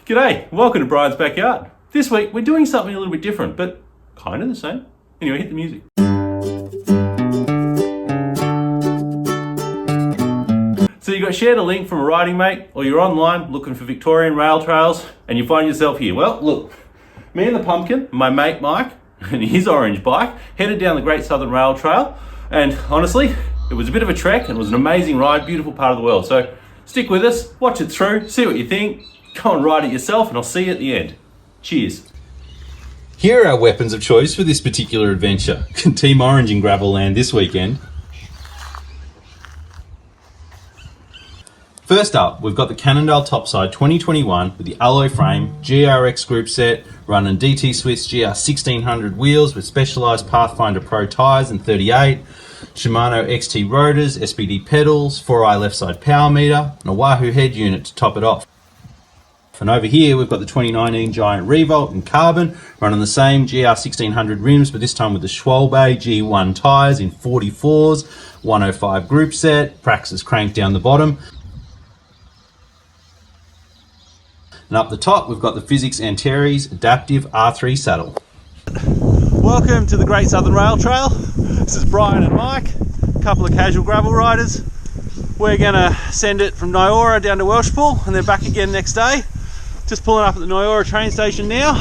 G'day, welcome to Brian's Backyard. This week we're doing something a little bit different, but kind of the same. Anyway, hit the music. So you got shared a link from a riding mate, or you're online looking for Victorian rail trails, and you find yourself here. Well, look, me and the pumpkin, my mate Mike, and his orange bike, headed down the Great Southern Rail Trail, and honestly, it was a bit of a trek, and it was an amazing ride, beautiful part of the world. So stick with us, watch it through, see what you think, go and ride it yourself, and I'll see you at the end. Cheers. Here are our weapons of choice for this particular adventure. Team Orange in Gravel Land this weekend. First up, we've got the Cannondale Topside 2021 with the alloy frame, GRX group set, running DT Swiss GR 1600 wheels with specialised Pathfinder Pro tyres and 38, Shimano XT rotors, SPD pedals, 4i left side power meter, and a Wahoo head unit to top it off. And over here we've got the 2019 Giant Revolt in carbon, running the same GR 1600 rims, but this time with the Schwalbe G1 tyres in 44s, 105 group set, Praxis crank down the bottom. And up the top we've got the Physics Antares Adaptive R3 saddle. Welcome to the Great Southern Rail Trail. This is Brian and Mike, a couple of casual gravel riders. We're gonna send it from Nyora down to Welshpool and then back again next day. Just pulling up at the Nyora train station now.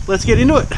Let's get into it.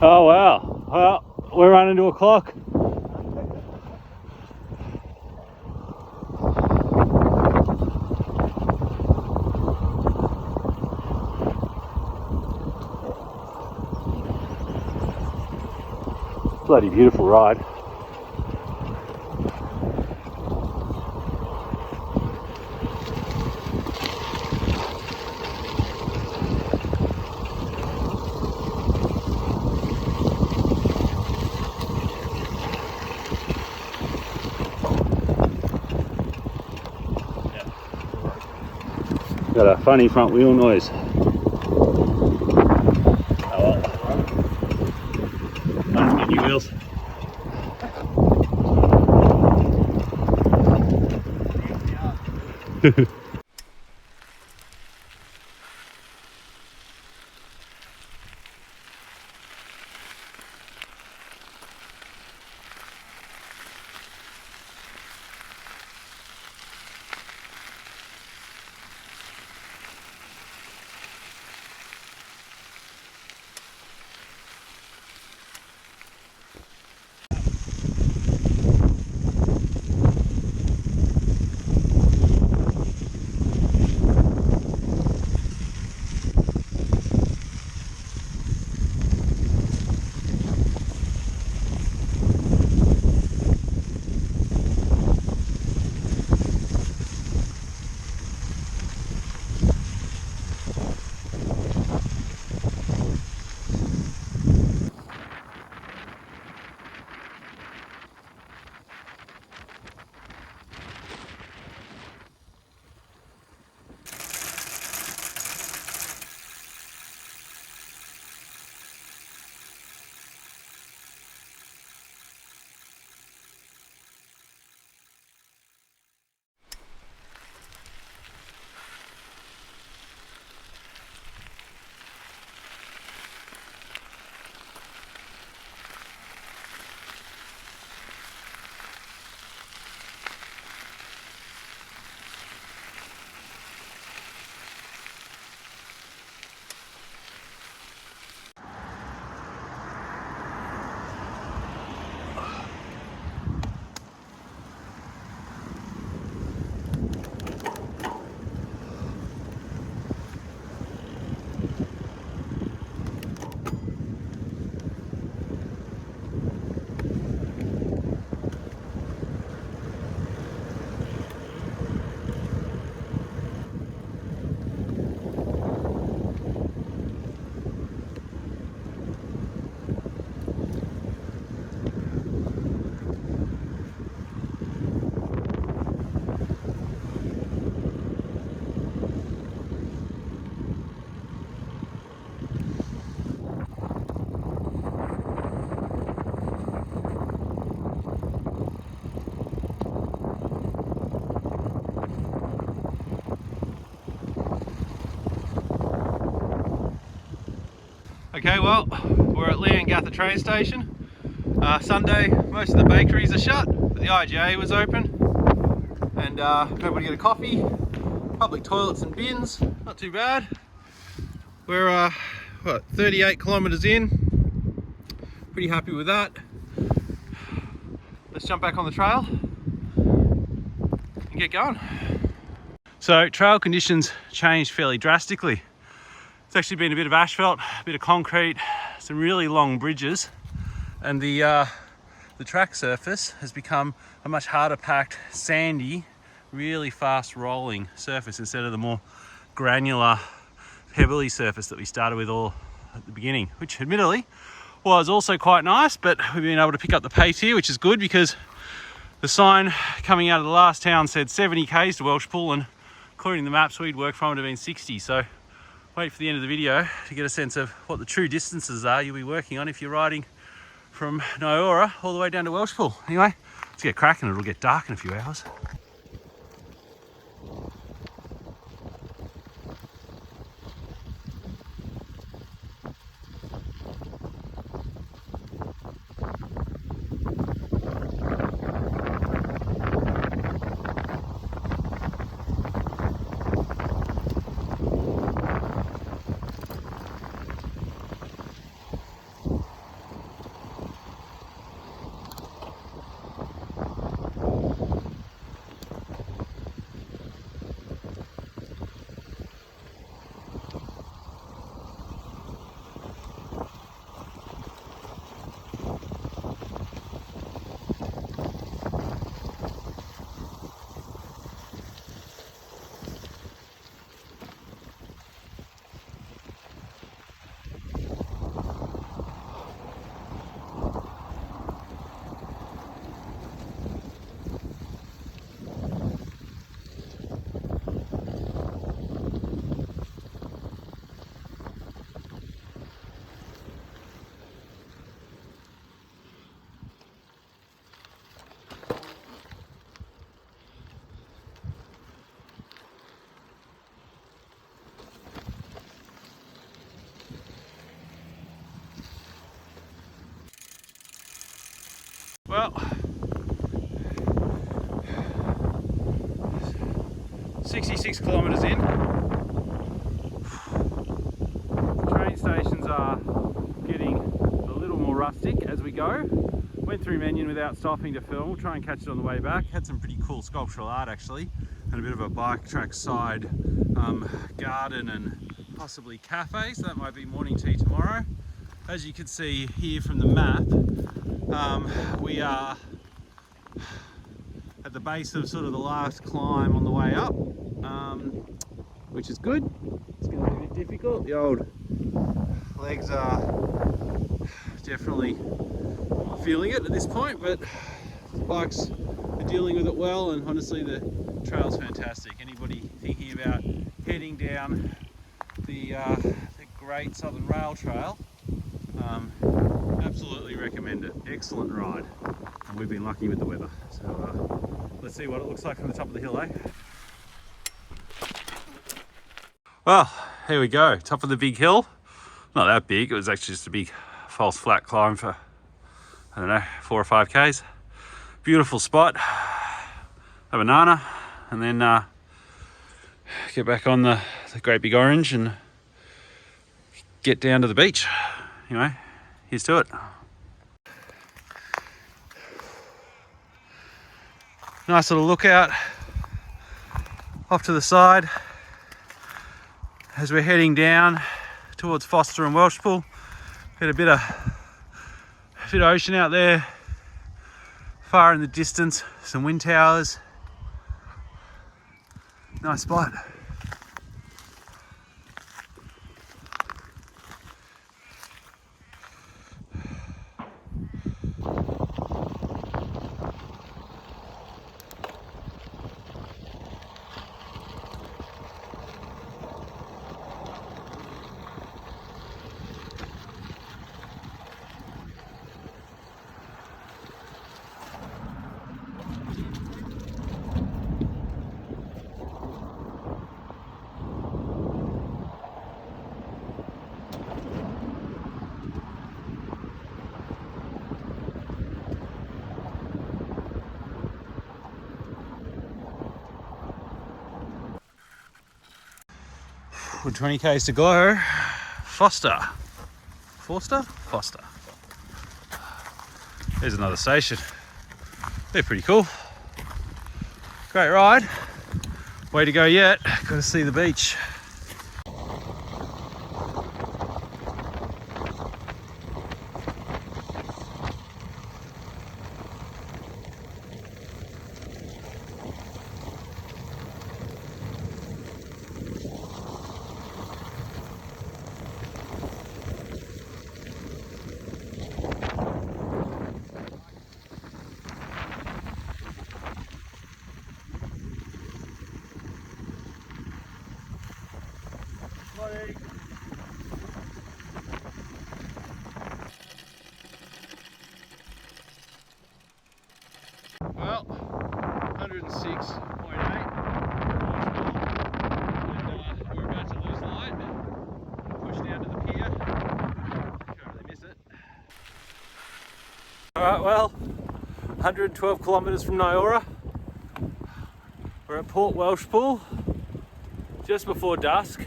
Oh wow, well, we're running to a clock. Bloody beautiful ride. Got a funny front wheel noise. Oh well. Nice to get new wheels. Okay, well, we're at Leongatha train station. Sunday, most of the bakeries are shut, but the IGA was open. And able to get a coffee, public toilets and bins, not too bad. We're, what, 38 kilometres in. Pretty happy with that. Let's jump back on the trail and get going. So trail conditions changed fairly drastically. It's actually been a bit of asphalt, a bit of concrete, some really long bridges, and the track surface has become a much harder packed, sandy, really fast rolling surface instead of the more granular, pebbly surface that we started with all at the beginning, which admittedly was also quite nice, but we've been able to pick up the pace here, which is good because the sign coming out of the last town said 70 k's to Welshpool, and according to the maps we'd worked from it have been 60. So wait for the end of the video to get a sense of what the true distances are you'll be working on if you're riding from Nyora all the way down to Welshpool. Anyway, let's get cracking. It'll get dark in a few hours. Well, 66 kilometres in. Train stations are getting a little more rustic as we go. Went through Menyon without stopping to film. We'll try and catch it on the way back. Had some pretty cool sculptural art actually, and a bit of a bike track side garden and possibly cafe, so that might be morning tea tomorrow. As you can see here from the map, we are at the base of sort of the last climb on the way up, which is good. It's going to be a bit difficult. The old legs are definitely feeling it at this point, but the bikes are dealing with it well, and honestly the trail's fantastic. Anybody thinking about heading down the Great Southern Rail Trail, absolutely recommend it. Excellent ride, and we've been lucky with the weather. So let's see what it looks like from the top of the hill, eh? Well, here we go, top of the big hill. Not that big, it was actually just a big false flat climb for, I don't know, 4 or 5 k's. Beautiful spot. A banana, and then get back on the Great Big Orange and get down to the beach. Anyway, here's to it. Nice little lookout off to the side as we're heading down towards Foster and Welshpool. Got a bit of ocean out there, far in the distance, some wind towers. Nice spot. with 20 k's to go. Foster. There's another station. They're pretty cool. Great ride. Way to go yet. Got to see the beach. Well, 106.8. We're about to lose light. Push down to the pier. Can't really miss it. Alright, well, 112 kilometres from Nyora. We're at Port Welshpool, just before dusk.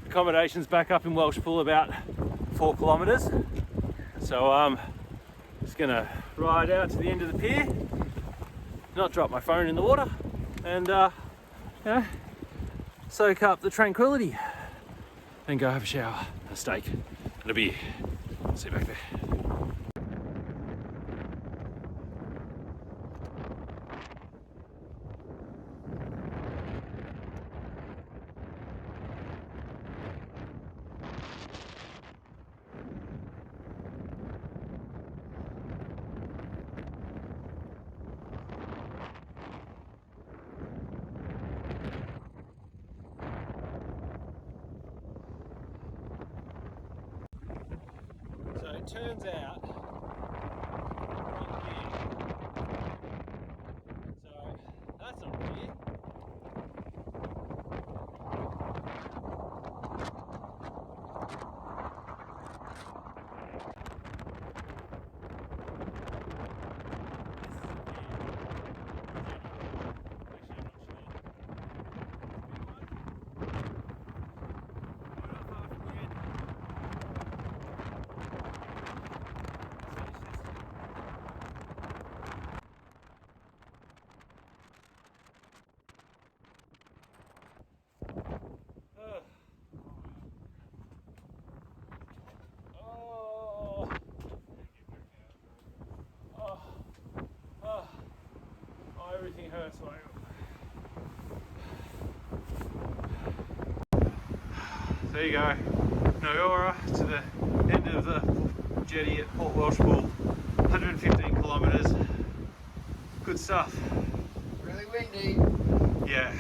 Accommodation's back up in Welshpool about 4 kilometres. So just gonna ride out to the end of the pier, not drop my phone in the water, and you know, soak up the tranquility, then go have a shower, a steak, and a beer. See you back there. So it turns out, so that's not clear. Everything hurts. There you go, Nyora to the end of the jetty at Port Welshpool, 115 kilometres. Good stuff. Really windy. Yeah.